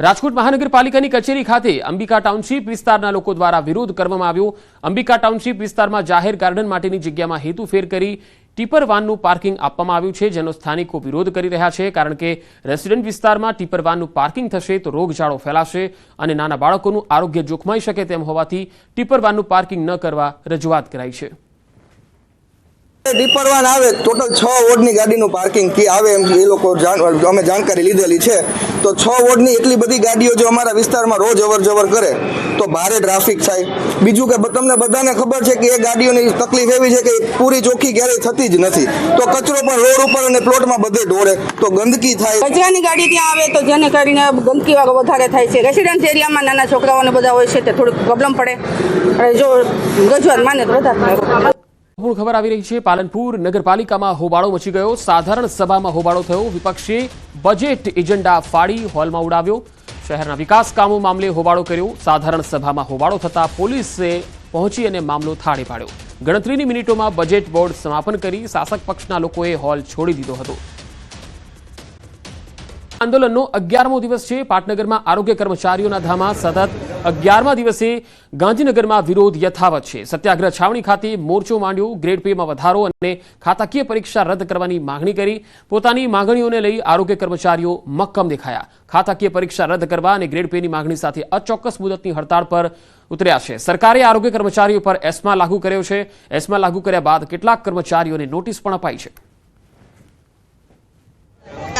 રાજકોટ મહાનગરપાલિકાની કચેરી ખાતે અંબિકા ટાઉનશીપ વિસ્તારના લોકો દ્વારા વિરોધ કરવામાં આવ્યો। અંબિકા ટાઉનશીપ વિસ્તારમાં જાહેર ગાર્ડન માટેની જગ્યામાં હેતુફેર કરી ટીપર વાનનું પાર્કિંગ આપવામાં આવ્યું છે, જેનો સ્થાનિકો વિરોધ કરી રહ્યા છે, કારણ કે રેસિડેન્ટ વિસ્તારમાં ટીપર વાનનું પાર્કિંગ થશે તો રોગચાળો ફેલાશે અને નાના બાળકોનું આરોગ્ય જોખમાઈ શકે તેમ હોવાથી ટીપર વાનનું પાર્કિંગ ન કરવા રજૂઆત કરાઈ છે। ટીપર વાન આવે ટોટલ 6 વોર્ડની ગાડીનું પાર્કિંગ કી આવે એમ એ લોકો અમે જાણકારી લીધેલી છે। તો 6 વોર્ડની એટલી બધી ગાડીઓ જો અમારા વિસ્તારમાં રોજ અવર-જવર કરે તો ભારે ટ્રાફિક થાય। બીજું કે તમને બધાને ખબર છે કે એ ગાડીઓની તકલીફ એવી છે કે પૂરી ચોખ્ખી ક્યારેય થતી જ નથી। તો કચરો પણ રોડ ઉપર અને પ્લોટમાં બધે ઢોળે તો ગંદકી થાય। કચરાની ગાડી ત્યાં આવે તો જેને કરીને ગંદકી વધારે થાય છે। રેસિડેન્ટ એરિયામાં નાના છોકરાઓને બધા હોય છે તે થોડુંક પ્રોબ્લેમ પડે અને જો રજૂઆત માને તો વધારે खबर આવી રહી છે। પાલનપુર નગરપાલિકામાં હોબાળો મચી ગયો। સાધારણ સભામાં હોબાળો થયો। વિપક્ષે બજેટ એજન્ડા ફાડી હોલમાં ઉડાવ્યો। શહેરના વિકાસ કામો મામલે હોબાળો કર્યો। સાધારણ સભામાં હોબાળો થતા પોલીસે પહોંચી અને મામલો થાળે પાડ્યો। ગણતરીની મિનિટોમાં બજેટ બોર્ડ સમાપન કરી શાસક પક્ષના લોકોએ હોલ છોડી દીધો હતો। આંદોલનનો 11મો દિવસ છે। પાટનગરમાં આરોગ્ય કર્મચારીઓના ધામા સતત 11મા દિવસે ગાંધીનગરમાં વિરોધ યથાવત છે। સત્યાગ્રહ છાવણી ખાતે મોરચો માંડ્યો। ગ્રેડ પેમાં વધારો અને ખાતાકીય પરીક્ષા રદ કરવાની માંગણી કરી। પોતાની માંગણીઓને લઈ આરોગ્ય કર્મચારીઓ મક્કમ દેખાયા। ખાતાકીય પરીક્ષા રદ કરવા અને ગ્રેડ પેની માંગણી સાથે અચોક્કસ મુદતની હડતાળ પર ઉતર્યા છે। સરકારે આરોગ્ય કર્મચારીઓ પર એસ્મા લાગુ કર્યો છે। એસ્મા લાગુ કર્યા બાદ કેટલાક કર્મચારીઓને નોટિસ પણ અપાઈ છે।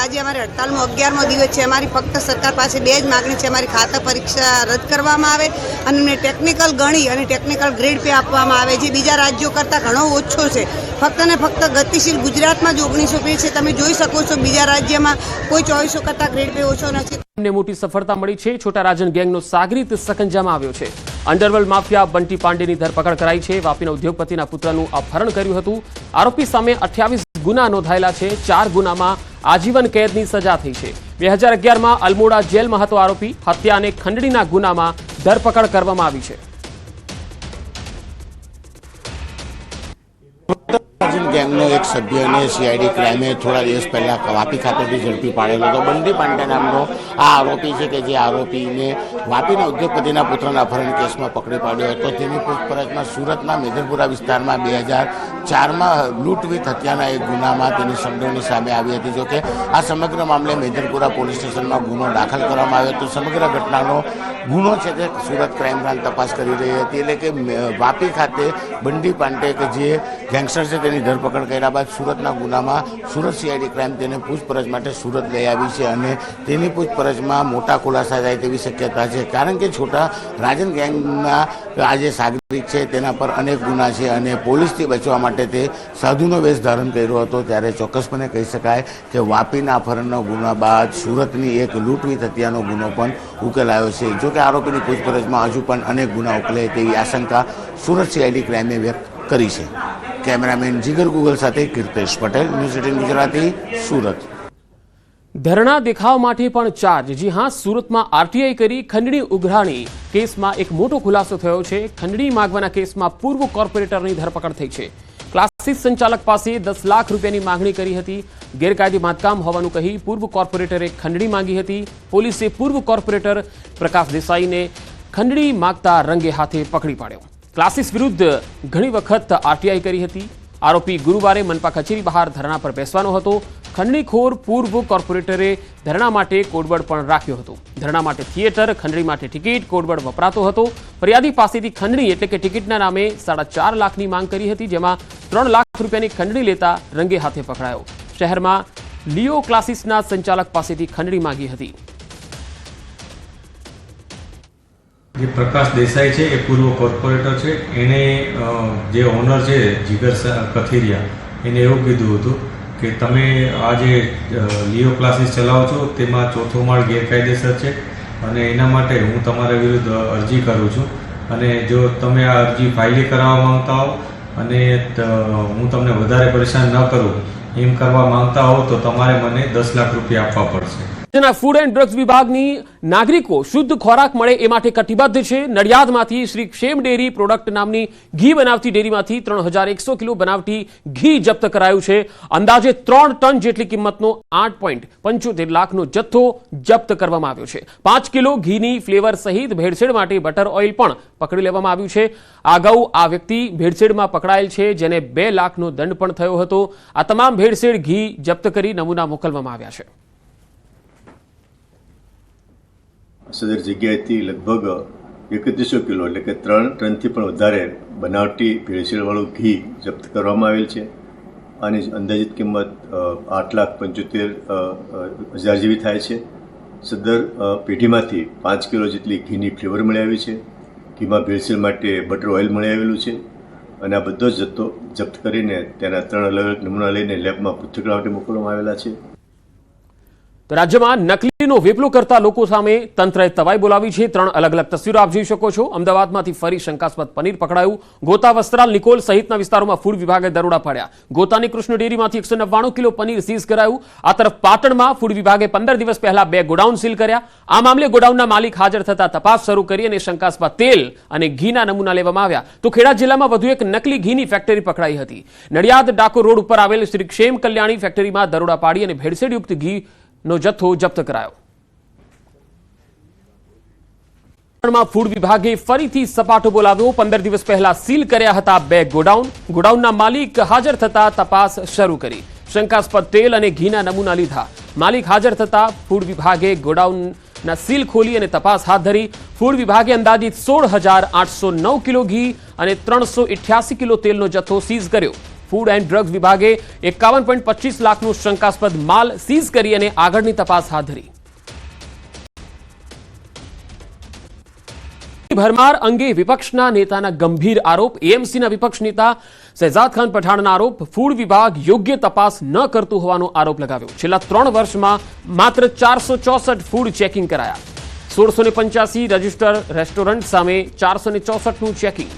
આજે અમારે હડતાલનો 11મો દિવસ છે। અમારી ફક્ત સરકાર પાસે બે જ માગણી છે। અમારી ખાતા પરીક્ષા રદ કરવામાં આવે અને અમને ટેકનિકલ ગણી અને ટેકનિકલ ગ્રેડ પે આપવામાં આવે, જે બીજા રાજ્યો કરતાં ઘણો ઓછો છે। ફક્ત ને ફક્ત ગતિશીલ ગુજરાતમાં જ 1900 પે છે। તમે જોઈ શકો છો બીજા રાજ્યમાં કોઈ 2400 કરતાં ગ્રેડ પે ઓછો નથી। ને મોટી સફળતા મળી છે। છોટા રાજન ગેંગનો સાગરીત સકંજામાં આવ્યો છે। અંડરવર્લ્ડ માફિયા બંટી પાંડેની ધરપકડ કરાઈ છે। વાપીના ઉદ્યોગપતિના પુત્રનું અપહરણ કર્યું હતું। આરોપી સામે 28 ગુના નોંધાયેલા છે। 4 ગુનામાં આજીવન કેદની સજા થઈ છે। 2011માં અલમોડા જેલમાં હતો આરોપી। હત્યા અને ખંડણીના ગુનામાં ધરપકડ કરવામાં આવી છે। ગેંગનો એક સભ્યને સીઆઈડી ક્રાઇમે થોડા દિવસ પહેલા વાપી ખાતેથી ઝડપી પાડેલો હતો। બંટી પાંડે નામનો આ આરોપી છે કે જે આરોપીને વાપીના ઉદ્યોગપતિના પુત્રના અપહરણ કેસમાં પકડી પાડ્યો હતો। તેની પૂછપરછમાં સુરતના મેદરપુરા વિસ્તારમાં 2004માં લૂંટવીટ હત્યાના એક ગુનામાં તેની સંડોવણી સામે આવી હતી। જોકે આ સમગ્ર મામલે મેદરપુરા પોલીસ સ્ટેશનમાં ગુનો દાખલ કરવામાં આવ્યો હતો। સમગ્ર ઘટનાનો ગુનો છે તે સુરત ક્રાઇમ બ્રાન્ચ તપાસ કરી રહી હતી। એટલે કે વાપી ખાતે બંટી પાંડે કે જે ગેંગસ્ટર છે તેની ધરપકડ કર્યા બાદ સુરતના ગુનામાં સુરત સીઆઈડી ક્રાઇમ તેને પૂછપરછ માટે સુરત લઈ આવી છે અને તેની પૂછપરછમાં મોટા ખુલાસા થાય તેવી શક્યતા છે, કારણ કે છોટા રાજન ગેંગના આ જે સાગરિક છે તેના પર અનેક ગુના છે અને પોલીસથી બચવા માટે તે સાધુનો વેશ ધારણ કર્યો હતો। ત્યારે ચોક્કસપણે કહી શકાય કે વાપીના અપહરણનો ગુના બાદ સુરતની એક લૂંટવીટ હત્યાનો ગુનો પણ ઉકેલાયો છે। જોકે આરોપીની પૂછપરછમાં હજુ પણ અનેક ગુના ઉકેલે તેવી આશંકા સુરત સીઆઈડી ક્રાઇમે વ્યક્ત કરી છે। કેમેરામેન જીગર ગુગલ સાથે કીર્તેશ પટેલ, ન્યૂઝ 18 ગુજરાતી, સુરત। ધરણા દેખાવ માટે પણ ચાર્જ। જી હા, સુરતમાં આરટીઆઈ કરી ખંડણી ઉઘરાણી કેસમાં એક મોટો ખુલાસો થયો છે। ખંડણી માગવાના કેસમાં પૂર્વ કોર્પોરેટરની ધરપકડ થઈ છે। ક્લાસીસ સંચાલક પાસે 10 લાખ રૂપિયાની માંગણી કરી હતી। ગેરકાયદે બાંધકામ હોવાનું કહી પૂર્વ કોર્પોરેટરે ખંડણી માંગી હતી। પોલીસે પૂર્વ કોર્પોરેટર પ્રકાશ દેસાઈને ખંડણી માંગતા રંગે હાથે પકડી પાડ્યો। ક્લાસીસ વિરુદ્ધ ઘણી વખત આરટીઆઈ કરી હતી। આરોપી ગુરુવારે મનપા કચેરી બહાર ધરણા પર બેસવાનો હતો। ખંડણીખોર પૂર્વ કોર્પોરેટરે ધરણા માટે કોડવર્ડ પણ રાખ્યો હતો। ધરણા માટે થિયેટર, ખંડણી માટે ટિકિટ, કોડવર્ડ વપરાતો હતો। ફરિયાદી પાસેથી ખંડણી એટલે કે ટિકિટના નામે 4.5 લાખની માંગ કરી હતી, જેમાં 3 લાખ રૂપિયાની ખંડણી લેતા રંગે હાથે પકડાયો। શહેરમાં લિયો ક્લાસીસના સંચાલક પાસેથી ખંડણી માંગી હતી। જે પ્રકાશ દેસાઈ છે એ પૂર્વ કોર્પોરેટર છે। એને જે ઓનર છે જીગર કથિરિયા એને એવું કીધું હતું કે તમે આ જે લિયો ક્લાસીસ ચલાવો છો તેમાં 4થો માળ ગેરકાયદેસર છે અને એના માટે હું તમારા વિરુદ્ધ અરજી કરું છું અને જો તમે આ અરજી ફાઇલી કરાવવા માંગતા હો અને હું તમને વધારે પરેશાન ન કરું એમ કરવા માંગતા હો તો તમારે મને 10 લાખ રૂપિયા આપવા પડશે। રાજ્યના ફૂડ એન્ડ ડ્રગ્સ વિભાગની નાગરિકો શુદ્ધ ખોરાક મળે એ માટે કટિબદ્ધ છે. નડિયાદમાંથી શ્રી ક્ષેમ ડેરી પ્રોડક્ટ નામની ઘી બનાવતી ડેરીમાંથી 3100 કિલો બનાવટી ઘી જપ્ત કરાયું છે. અંદાજે 3 ટન જેટલી કિંમતનો 8.75 લાખનો જથ્થો જપ્ત કરવામાં આવ્યો છે. 5 કિલો ઘીની ફ્લેવર સહિત ભેળસેળ માટે બટર ઓઇલ પણ પકડી લેવામાં આવ્યું છે. અગાઉ આ વ્યક્તિ ભેળસેળમાં પકડાયેલ છે, જેને 2 લાખનો દંડ પણ થયો હતો. આ તમામ ભેળસેળ ઘી જપ્ત કરી નમૂના મોકલવામાં આવ્યા છે. સદર જગ્યાએથી લગભગ 3100 કિલો એટલે કે 3 ટનથી પણ વધારે બનાવટી ભેળસેળવાળું ઘી જપ્ત કરવામાં આવેલ છે. આની અંદાજિત કિંમત 8,75,000 જેવી થાય છે. સદર પેઢીમાંથી 5 કિલો જેટલી ઘીની ફ્લેવર મળી આવી છે. ઘીમાં ભેળસેળ માટે બટર ઓઇલ મળી આવેલું છે અને આ બધો જ જથ્થો જપ્ત કરીને તેના 3 અલગ અલગ નમૂના લઈને લેબમાં પૃથ્થકરણ માટે મોકલવામાં આવેલા છે. તો રાજ્યમાં નકલીનો વેપલો કરતા લોકો સામે તંત્રએ તવાઈ બોલાવી છે. 3 અલગ અલગ તસવીરો આપ જોઈ શકો છો. અમદાવાદમાંથી ફરી શંકાસ્પદ પનીર પકડાયું. ગોતા, વસ્ત્રાલ, નિકોલ સહિતના વિસ્તારોમાં ફૂડ વિભાગે દરોડા પાડ્યા. ગોતાની કૃષ્ણ ડેરીમાંથી 199 કિલો પનીર સીઝ કરાયું. આ તરફ પાટણમાં ફૂડ વિભાગે 15 દિવસ પહેલા 2 ગોડાઉન સીલ કર્યા. આ મામલે ગોડાઉનના માલિક હાજર થતા તપાસ શરૂ કરી અને શંકાસ્પદ તેલ અને ઘીના નમૂના લેવામાં આવ્યા. તો ખેડા જિલ્લામાં વધુ એક નકલી ઘીની ફેક્ટરી પકડાઈ હતી. નડિયાદ ડાકોર રોડ ઉપર આવેલ શ્રી ક્ષેમ કલ્યાણી ફેક્ટરીમાં દરોડા પાડી અને ભેળસેળયુક્ત ઘી નો જથ્થો જપ્ત કરાયો. ફૂડ વિભાગે ફરીથી સપાટો બોલાવ્યો. 15 દિવસ પહેલા સીલ કર્યા હતા 2 ગોડાઉન. ગોડાઉનના માલિક હાજર થતા તપાસ શરૂ કરી. શંકાસ્પદ તેલ અને ઘીના નમૂના લીધા. માલિક હાજર થતા ફૂડ વિભાગે ગોડાઉનના સીલ ખોલી અને તપાસ હાથ ધરી. ફૂડ વિભાગે અંદાજિત 16,809 કિલો ઘી અને 388 કિલો તેલનો જથ્થો સીઝ કર્યો. ફૂડ એન્ડ ડ્રગ્સ વિભાગે 51.25 લાખનો શંકાસ્પદ માલ સીઝ કરી અને આગળની તપાસ હાથ ધરી. ભરમાર અંગે વિપક્ષના નેતાના ગંભીર આરોપ. એએમસીના વિપક્ષ નેતા શહેજાદ ખાન પઠાણના આરોપ. ફૂડ વિભાગ યોગ્ય તપાસ ન કરતું હોવાનો આરોપ લગાવ્યો. છેલ્લા 3 વર્ષમાં માત્ર 464 ફૂડ ચેકિંગ કરાયા. 1685 રજિસ્ટર રેસ્ટોરન્ટ સામે 464નું ચેકિંગ.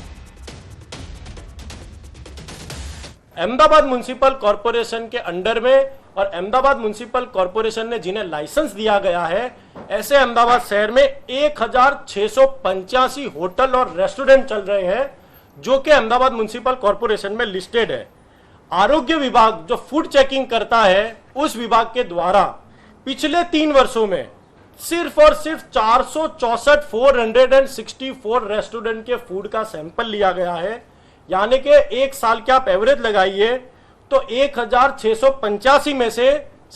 अहमदाबाद म्यूनसिपल कॉरपोरेशन के अंडर में और अहमदाबाद म्यूनसिपल कॉरपोरेशन ने जिन्हें लाइसेंस दिया गया है, ऐसे अहमदाबाद शहर में 1685 होटल और रेस्टोरेंट चल रहे हैं जो कि अहमदाबाद म्यूनसिपल कॉरपोरेशन में लिस्टेड है. आरोग्य विभाग जो फूड चेकिंग करता है, उस विभाग के द्वारा पिछले 3 वर्षों में सिर्फ और सिर्फ 464 रेस्टोरेंट के फूड का सैंपल लिया गया है. यानी कि 1 साल के आप एवरेज लगाइए तो 1685 में से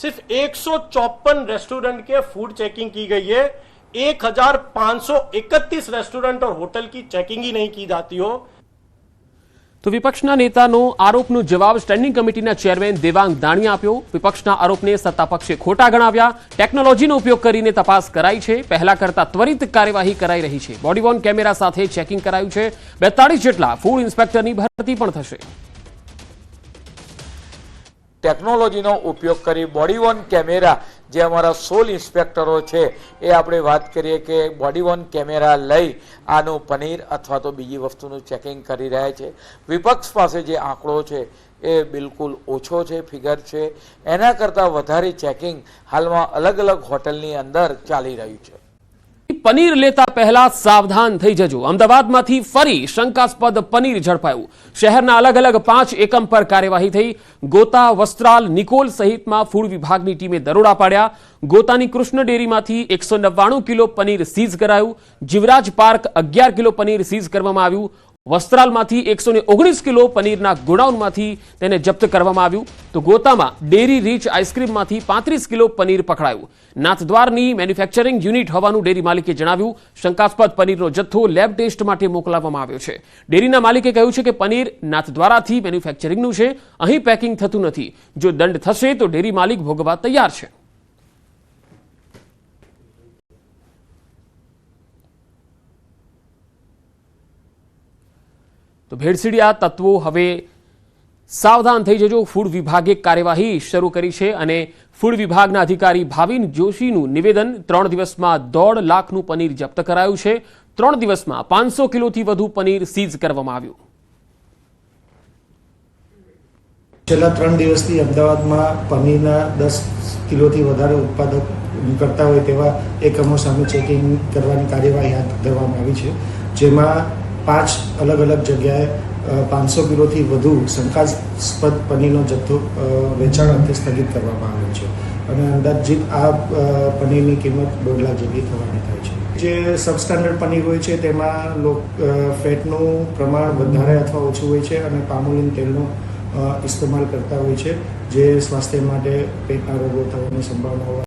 सिर्फ 154 रेस्टोरेंट के फूड चेकिंग की गई है. 1531 रेस्टोरेंट और होटल की चेकिंग ही नहीं की जाती हो. તો વિપક્ષના નેતાનો આરોપનો જવાબ સ્ટેન્ડિંગ કમિટીના ચેરમેન દેવાંગ દાણીએ આપ્યો. વિપક્ષના આરોપને સત્તાપક્ષે ખોટા ગણાવ્યા. ટેકનોલોજીનો ઉપયોગ કરીને તપાસ કરાઈ છે. પહેલા કરતા ત્વરિત કાર્યવાહી કરાઈ રહી છે. બોડી વોર્ન કેમેરા સાથે ચેકિંગ કરાયું છે. 42 જેટલા ફૂડ ઇન્સ્પેક્ટરની ભરતી પણ થશે. ટેકનોલોજીનો ઉપયોગ કરી બોડી વોર્ન કેમેરા જે અમારા 16 ઇન્સ્પેક્ટરો છે એ આપણે વાત કરીએ કે બોડી વોર્ન કેમેરા લઈ આનું પનીર અથવા તો બીજી વસ્તુનું ચેકિંગ કરી રહ્યા છે. વિપક્ષ પાસે જે આંકડો છે એ બિલકુલ ઓછો છે, ફિગર છે. એના કરતાં વધારે ચેકિંગ હાલમાં અલગ અલગ હોટલની અંદર ચાલી રહ્યું છે. પનીર લેતા પહેલા સાવધાન થઈ જજો. અમદાવાદમાંથી ફરી શંકાસ્પદ પનીર ઝડપાયું. શહેરના અલગ અલગ 5 એકમ પર કાર્યવાહી થઈ. ગોતા, વસ્ત્રાલ, નિકોલ સહિતમાં ફૂડ વિભાગની ટીમે દરોડા પાડ્યા. ગોતાની કૃષ્ણ ડેરીમાંથી 199 કિલો પનીર સીઝ કરાયું. Jivraj park 11 kilo paneer seize કરવામાં આવ્યું. વસ્ત્રાલમાંથી 119 કિલો પનીરના ગોડાઉનમાંથી તેને જપ્ત કરવામાં આવ્યું. તો ગોતામાં ડેરી રીચ આઈસ્ક્રીમમાંથી 35 કિલો પનીર પકડાયું. નાથદ્વારની મેન્યુફેક્ચરિંગ યુનિટ હોવાનું ડેરી માલિકે જણાવ્યું. શંકાસ્પદ પનીરનો જથ્થો લેબ ટેસ્ટ માટે મોકલવામાં આવ્યો છે. ડેરીના માલિકે કહ્યું છે કે પનીર નાથદ્વારાથી મેન્યુફેક્ચરિંગનું છે, અહીં પેકિંગ થતું નથી. જો દંડ થશે તો ડેરી માલિક ભોગવવા તૈયાર છે. તો ભેળસેળિયા તત્વો હવે સાવધાન થઈ જજો. ફૂડ વિભાગે કાર્યવાહી શરૂ કરી છે અને ફૂડ વિભાગના અધિકારી ભાવિન જોશીનું નિવેદન 3 દિવસમાં 1.5 લાખનું પનીર જપ્ત કરાયું છે. 3 દિવસમાં 500 કિલોથી વધુ પનીર સીઝ કરવામાં આવ્યું. છેલ્લા 3 દિવસથી અમદાવાદમાં પનીરના 10 કિલોથી વધારે ઉત્પાદક કરતા હોય તેવા એકમો સામે ચેકિંગ કરવાની કાર્યવાહી હાથ ધરવામાં આવી છે, જેમાં 5 અલગ અલગ જગ્યાએ 500 કિલોથી વધુ શંકાસ્પદ પનીરનો જથ્થો વેચાણ અર્થે સ્થગિત કરવામાં આવ્યો છે અને અંદાજિત આ પનીરની કિંમત 2 લાખ જેટલી થવાની થાય છે. જે સબસ્ટાન્ડર્ડ પનીર હોય છે તેમાં ફેટનું પ્રમાણ વધારે અથવા ઓછું હોય છે અને પામોલિન તેલનો ઇસ્તેમાલ કરતા હોય છે, જે સ્વાસ્થ્ય માટે પેટના રોગો થવાની સંભાવના